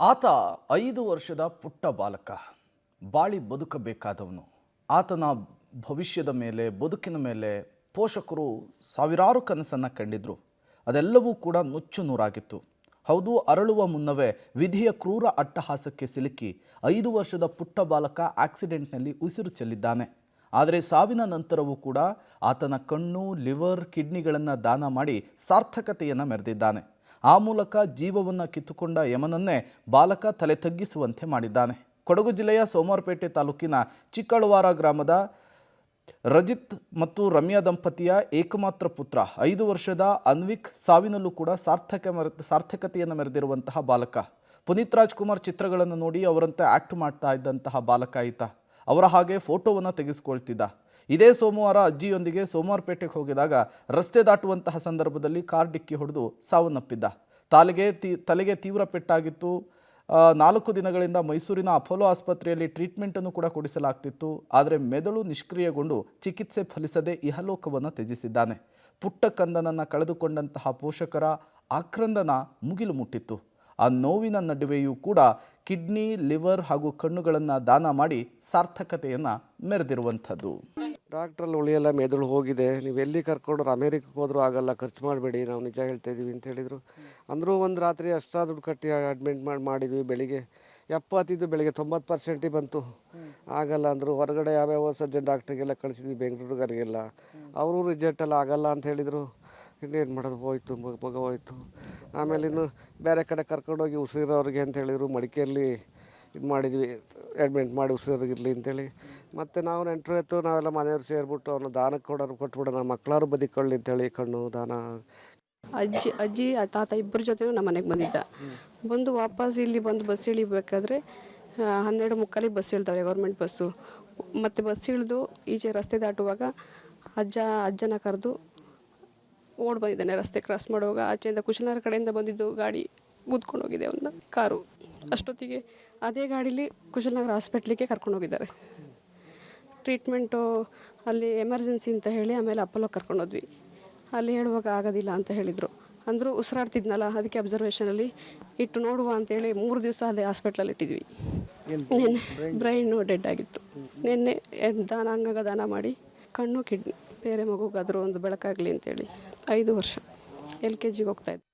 ಆತ 5 ವರ್ಷದ ಪುಟ್ಟ ಬಾಲಕ. ಬಾಳಿ ಬದುಕಬೇಕಾದವನು. ಆತನ ಭವಿಷ್ಯದ ಮೇಲೆ, ಬದುಕಿನ ಮೇಲೆ ಪೋಷಕರು ಸಾವಿರಾರು ಕನಸನ್ನು ಕಂಡಿದ್ರು. ಅದೆಲ್ಲವೂ ಕೂಡ ನುಚ್ಚು ನೂರಾಗಿತ್ತು. ಹೌದು, ಅರಳುವ ಮುನ್ನವೇ ವಿಧಿಯ ಕ್ರೂರ ಅಟ್ಟಹಾಸಕ್ಕೆ ಸಿಲುಕಿ 5 ವರ್ಷದ ಪುಟ್ಟ ಬಾಲಕ ಆಕ್ಸಿಡೆಂಟ್ನಲ್ಲಿ ಉಸಿರು ಚೆಲ್ಲಿದ್ದಾನೆ. ಆದರೆ ಸಾವಿನ ನಂತರವೂ ಕೂಡ ಆತನ ಕಣ್ಣು, ಲಿವರ್, ಕಿಡ್ನಿಗಳನ್ನು ದಾನ ಮಾಡಿ ಸಾರ್ಥಕತೆಯನ್ನು ಮೆರೆದಿದ್ದಾನೆ. ಆ ಮೂಲಕ ಜೀವವನ್ನು ಕಿತ್ತುಕೊಂಡ ಯಮನನ್ನೇ ಬಾಲಕ ತಲೆ ತಗ್ಗಿಸುವಂತೆ ಮಾಡಿದ್ದಾನೆ. ಕೊಡಗು ಜಿಲ್ಲೆಯ ಸೋಮವಾರಪೇಟೆ ತಾಲೂಕಿನ ಚಿಕ್ಕಳವಾರ ಗ್ರಾಮದ ರಜಿತ್ ಮತ್ತು ರಮ್ಯಾ ದಂಪತಿಯ ಏಕಮಾತ್ರ ಪುತ್ರ 5 ವರ್ಷದ ಅನ್ವಿಕ್ ಸಾವಿನಲ್ಲೂ ಕೂಡ ಸಾರ್ಥಕತೆಯನ್ನು ಮೆರೆದಿರುವಂತಹ ಬಾಲಕ. ಪುನೀತ್ ರಾಜ್ಕುಮಾರ್ ಚಿತ್ರಗಳನ್ನು ನೋಡಿ ಅವರಂತೆ ಆ್ಯಕ್ಟ್ ಮಾಡ್ತಾ ಇದ್ದಂತಹ ಬಾಲಕ ಈತ. ಅವರ ಹಾಗೆ ಫೋಟೋವನ್ನು ತೆಗೆಸಿಕೊಳ್ತಿದ್ದ. ಇದೇ ಸೋಮವಾರ ಅಜ್ಜಿಯೊಂದಿಗೆ ಸೋಮವಾರಪೇಟೆಗೆ ಹೋಗಿದಾಗ ರಸ್ತೆ ದಾಟುವಂತಹ ಸಂದರ್ಭದಲ್ಲಿ ಕಾರ್ ಡಿಕ್ಕಿ ಹೊಡೆದು ಸಾವನ್ನಪ್ಪಿದ್ದ. ತಲೆಗೆ ತೀವ್ರ ಪೆಟ್ಟಾಗಿತ್ತು. 4 ದಿನಗಳಿಂದ ಮೈಸೂರಿನ ಅಪೋಲೋ ಆಸ್ಪತ್ರೆಯಲ್ಲಿ ಟ್ರೀಟ್ಮೆಂಟನ್ನು ಕೂಡ ಕೊಡಿಸಲಾಗ್ತಿತ್ತು. ಆದರೆ ಮೆದುಳು ನಿಷ್ಕ್ರಿಯಗೊಂಡು ಚಿಕಿತ್ಸೆ ಫಲಿಸದೆ ಇಹಲೋಕವನ್ನು ತ್ಯಜಿಸಿದ್ದಾನೆ. ಪುಟ್ಟ ಕಂದನನ್ನು ಕಳೆದುಕೊಂಡಂತಹ ಪೋಷಕರ ಆಕ್ರಂದನ ಮುಗಿಲು ಮುಟ್ಟಿತ್ತು. ಆ ನೋವಿನ ನಡುವೆಯೂ ಕೂಡ ಕಿಡ್ನಿ, ಲಿವರ್ ಹಾಗೂ ಕಣ್ಣುಗಳನ್ನು ದಾನ ಮಾಡಿ ಸಾರ್ಥಕತೆಯನ್ನು ಮೆರೆದಿರುವಂಥದ್ದು. ಡಾಕ್ಟ್ರಲ್ಲಿ ಉಳಿಯಲ್ಲ, ಮೆದುಳು ಹೋಗಿದೆ, ನೀವು ಎಲ್ಲಿ ಕರ್ಕೊಂಡ್ರು ಅಮೇರಿಕಕ್ಕೆ ಹೋದರೂ ಆಗಲ್ಲ, ಖರ್ಚು ಮಾಡಬೇಡಿ, ನಾವು ನಿಜ ಹೇಳ್ತಾ ಇದ್ದೀವಿ ಅಂತ ಹೇಳಿದರು. ಅಂದರೂ ಒಂದು ರಾತ್ರಿ ಅಷ್ಟಾ ದುಡ್ಡು ಕಟ್ಟಿ ಅಡ್ಮಿಟ್ ಮಾಡಿದ್ವಿ. ಬೆಳಿಗ್ಗೆ 70 ಬೆಳಿಗ್ಗೆ 90% ಬಂತು. ಆಗಲ್ಲ ಅಂದರು. ಹೊರಗಡೆ ಯಾವ್ಯಾವ ಸರ್ಜನ್ ಡಾಕ್ಟ್ರಿಗೆಲ್ಲ ಕಳಿಸಿದ್ವಿ, ಬೆಂಗಳೂರಿಗೆಲ್ಲ. ಅವರು ರಿಸಲ್ಟ್ ಎಲ್ಲ ಆಗಲ್ಲ ಅಂತ ಹೇಳಿದರು. ಇನ್ನೇನು ಮಾಡೋದು, ಹೋಯ್ತು, ಮಗ ಹೋಯ್ತು. ಆಮೇಲೆ ಇನ್ನು ಬೇರೆ ಕಡೆ ಕರ್ಕೊಂಡೋಗಿ ಉಸಿರೋರಿಗೆ ಅಂತ ಹೇಳಿದರು. ಮಡಿಕೇರಿಯಲ್ಲಿ ಇದು ಮಾಡಿದ್ವಿ, ಅಡ್ಮಿಟ್ ಮಾಡಿ ಉಸಿರೋರಿಗಿರಲಿ ಅಂತೇಳಿ. ಮತ್ತು ನಾವು ನೆಂಟರು ಎತ್ತು ನಾವೆಲ್ಲ ಮನೆಯವ್ರು ಸೇರಿಬಿಟ್ಟು ಅವನು ದಾನಕ್ಕೆ ಕೊಟ್ಬಿಡೋಣ, ಮಕ್ಕಳಾರು ಬದುಕೊಳ್ಳಿ ಅಂತೇಳಿ ಕಣ್ಣು ದಾನ. ಅಜ್ಜಿ ತಾತ ಇಬ್ಬರ ಜೊತೆನೂ ನಮ್ಮ ಮನೆಗೆ ಬಂದು ವಾಪಸ್ ಇಲ್ಲಿ ಬಂದು ಬಸ್ ಇಳಿಬೇಕಾದ್ರೆ 12:45 ಬಸ್ ಇಳ್ತಾವೆ, ಗೌರ್ಮೆಂಟ್ ಬಸ್ಸು. ಮತ್ತು ಬಸ್ ಇಳಿದು ಈಚೆ ರಸ್ತೆ ದಾಟುವಾಗ ಅಜ್ಜನ ಕರೆದು ಓಡ್ ಬಂದಿದ್ದಾನೆ. ರಸ್ತೆ ಕ್ರಾಸ್ ಮಾಡುವಾಗ ಆಚೆಯಿಂದ ಕುಶಲನಗರ ಕಡೆಯಿಂದ ಬಂದಿದ್ದು ಗಾಡಿ ಮುದ್ಕೊಂಡು ಹೋಗಿದೆ ಅವನ್ನ, ಕಾರು. ಅಷ್ಟೊತ್ತಿಗೆ ಅದೇ ಗಾಡೀಲಿ ಕುಶಲನಗರ ಹಾಸ್ಪಿಟ್ಲಿಗೆ ಕರ್ಕೊಂಡೋಗಿದ್ದಾರೆ. ಟ್ರೀಟ್ಮೆಂಟು ಅಲ್ಲಿ ಎಮರ್ಜೆನ್ಸಿ ಅಂತ ಹೇಳಿ ಆಮೇಲೆ ಅಪೋಲೋ ಕರ್ಕೊಂಡೋದ್ವಿ. ಅಲ್ಲಿ ಹೇಳುವಾಗ ಆಗೋದಿಲ್ಲ ಅಂತ ಹೇಳಿದರು. ಅಂದರೂ ಉಸಿರಾಡ್ತಿದ್ನಲ್ಲ, ಅದಕ್ಕೆ ಅಬ್ಸರ್ವೇಷನಲ್ಲಿ ಇಟ್ಟು ನೋಡುವ ಅಂತೇಳಿ 3 ದಿವಸ ಅಲ್ಲೇ ಹಾಸ್ಪಿಟ್ಲಲ್ಲಿ ಇಟ್ಟಿದ್ವಿ. ನಿನ್ನೆ ಬ್ರೈನು ಡೆಡ್ ಆಗಿತ್ತು. ನಿನ್ನೆ ಅಂಗಾಗ ದಾನ ಮಾಡಿ ಕಣ್ಣು, ಕಿಡ್ನಿ ಬೇರೆ ಮಗುಗಾದರೂ ಒಂದು ಬೆಳಕಾಗಲಿ ಅಂತೇಳಿ 5 ವರ್ಷ LKGಗೆ ಹೋಗ್ತಾಯಿದ್ದೆ.